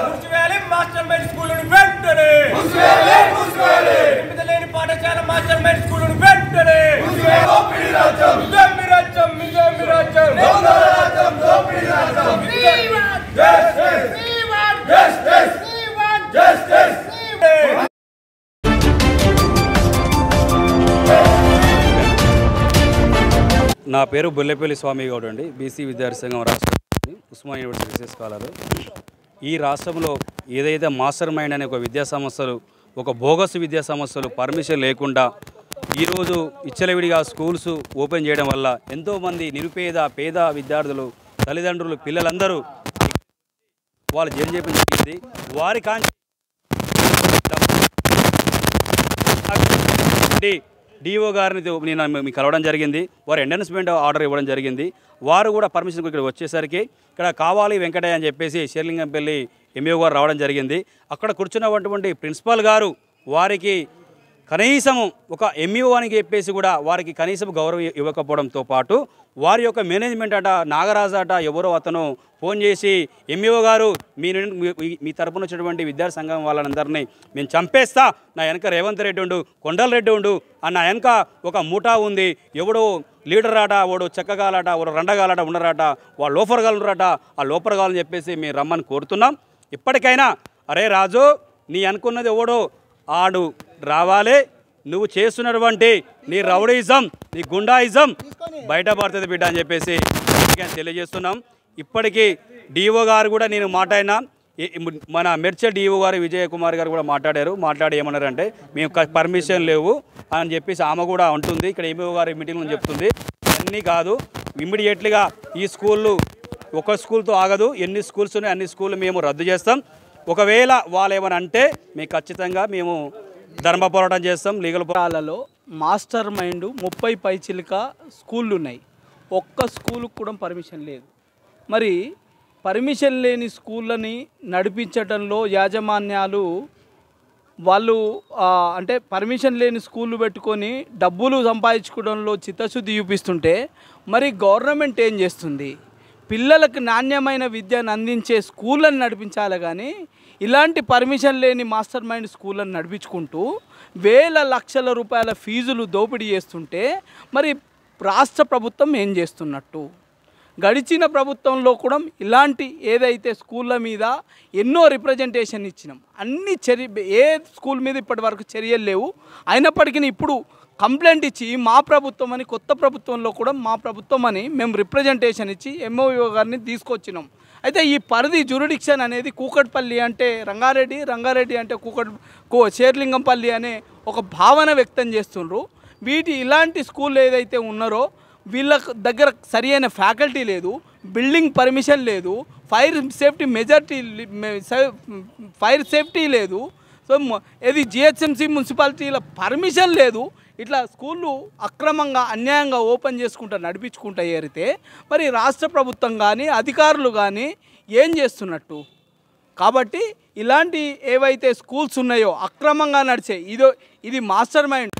మున్సిపాలి master mind స్కూలును వెంటనే లేని పాఠశాల మాస్టర్ మైండ్ స్కూలును వెంటనే నా పేరు బొల్లెపల్లి స్వామి గౌడ్ అండి. బీసీ విద్యార్థి సంఘం రాష్ట్ర ఉస్మానియా యూనివర్సిటీ రీసెర్చ్ స్కాలర్. ఈ రాష్ట్రంలో ఏదైతే మాస్టర్ మైండ్ అనే ఒక విద్యా సంస్థలు, ఒక బోగస్ విద్యా సంస్థలు పర్మిషన్ లేకుండా ఈరోజు ఇచ్చలవిడిగా స్కూల్స్ ఓపెన్ చేయడం వల్ల ఎంతోమంది పేద విద్యార్థులు, తల్లిదండ్రులు, పిల్లలందరూ వాళ్ళు జైలు చేయడం జరిగింది. వారి కాంచి డిఓ గారిని నేను మీకు కలవడం జరిగింది. వారు ఎండర్స్మెంట్ ఆర్డర్ ఇవ్వడం జరిగింది. వారు కూడా పర్మిషన్ ఇక్కడ వచ్చేసరికి ఇక్కడ కావాలి వెంకటయ్య అని చెప్పేసి షేర్లింగంపల్లి ఎంఈఓ గారు రావడం జరిగింది. అక్కడ కూర్చున్నటువంటి ప్రిన్సిపాల్ గారు వారికి కనీసము ఒక ఎంఈఓ అని చెప్పేసి కూడా వారికి కనీసం గౌరవం ఇవ్వకపోవడంతో పాటు వారి యొక్క మేనేజ్మెంట్ అట నాగరాజు అట ఎవరో అతను ఫోన్ చేసి ఎంఈఓ గారు మీ తరపున వచ్చినటువంటి విద్యార్థి సంఘం వాళ్ళందరినీ మేము చంపేస్తా, నా వెనక రేవంత్ రెడ్డి ఉండు, కొండల రెడ్డి ఉండు అన్న వెనక ఒక ముఠా ఉంది, ఎవడో లీడర్ ఆట, వాడు చెక్కగాలట, వాడు రండగాలట ఉండరాట, వాళ్ళు లోపరగాలు ఉండరాట, ఆ లోపరగాలని చెప్పేసి మేము రమ్మని కోరుతున్నాం. ఇప్పటికైనా అరే రాజు, నీ అనుకున్నది ఎవడో ఆడు రావాలి, నువ్వు చేస్తున్నటువంటి నీ రౌడీయిజం, నీ గుండాయిజం బయటపడుతుంది బిడ్డ అని చెప్పేసి తెలియజేస్తున్నాం. ఇప్పటికీ డిఓ గారు కూడా నేను మాట్లాడినా, మన మెర్చల్ డిఓ గారు విజయ్ కుమార్ గారు కూడా మాట్లాడి ఏమన్నారంటే మేము పర్మిషన్ లేవు అని చెప్పేసి ఆమె కూడా అంటుంది. ఇక్కడ ఎంఈఓ గారు మీటింగ్లో చెప్తుంది. అన్నీ కాదు, ఇమ్మీడియట్లీగా ఈ స్కూళ్ళు ఒక స్కూల్తో ఆగదు, ఎన్ని స్కూల్స్ ఉన్నాయి అన్ని స్కూళ్ళు మేము రద్దు చేస్తాం. ఒకవేళ వాళ్ళు ఏమని అంటే మేము ఖచ్చితంగా మేము ధర్మ పోరాటం చేస్తాం. లీగల్ పోరాటాలలో మాస్టర్ మైండ్ 30 పైచిలుక స్కూళ్ళు ఉన్నాయి, ఒక్క స్కూలుకు కూడా పర్మిషన్ లేదు. మరి పర్మిషన్ లేని స్కూళ్ళని నడిపించడంలో యాజమాన్యాలు వాళ్ళు అంటే పర్మిషన్ లేని స్కూళ్ళు పెట్టుకొని డబ్బులు సంపాదించుకోవడంలో చిత్తశుద్ధి చూపిస్తుంటే మరి గవర్నమెంట్ ఏం చేస్తుంది? పిల్లలకు నాణ్యమైన విద్యను అందించే స్కూళ్ళని నడిపించాలి కానీ ఇలాంటి పర్మిషన్ లేని మాస్టర్ మైండ్ స్కూళ్ళని నడిపించుకుంటూ వేల లక్షల రూపాయల ఫీజులు దోపిడీ చేస్తుంటే మరి రాష్ట్ర ప్రభుత్వం ఏం చేస్తున్నట్టు? గడిచిన ప్రభుత్వంలో కూడా ఇలాంటి ఏదైతే స్కూళ్ళ మీద ఎన్నో రిప్రజెంటేషన్ ఇచ్చినాం, అన్ని ఏ స్కూల్ మీద ఇప్పటి వరకు చర్యలు లేవు. అయినప్పటికీ ఇప్పుడు కంప్లైంట్ ఇచ్చి మా ప్రభుత్వం అని, కొత్త ప్రభుత్వంలో కూడా మా ప్రభుత్వం అని మేము రిప్రజెంటేషన్ ఇచ్చి ఎంఓఓ గారిని తీసుకొచ్చినాం. అయితే ఈ పరిధి జ్యూరిడిక్షన్ అనేది కూకట్పల్లి అంటే రంగారెడ్డి, రంగారెడ్డి అంటే షేర్లింగంపల్లి అనే ఒక భావన వ్యక్తం చేస్తుండ్రు. ఇలాంటి స్కూల్ ఏదైతే ఉన్నారో వీళ్ళ దగ్గర సరి అయిన ఫ్యాకల్టీ లేదు, బిల్డింగ్ పర్మిషన్ లేదు, ఫైర్ సేఫ్టీ లేదు, సో ఇది జిహెచ్ఎంసీ మున్సిపాలిటీల పర్మిషన్ లేదు. ఇట్లా స్కూళ్ళు అక్రమంగా అన్యాయంగా ఓపెన్ చేసుకుంటూ నడిపించుకుంటూ ఏరితే మరి రాష్ట్ర ప్రభుత్వం కానీ అధికారులు కానీ ఏం చేస్తున్నట్టు? కాబట్టి ఇలాంటి ఏవైతే స్కూల్స్ ఉన్నాయో అక్రమంగా నడిచే ఇది మాస్టర్ మైండ్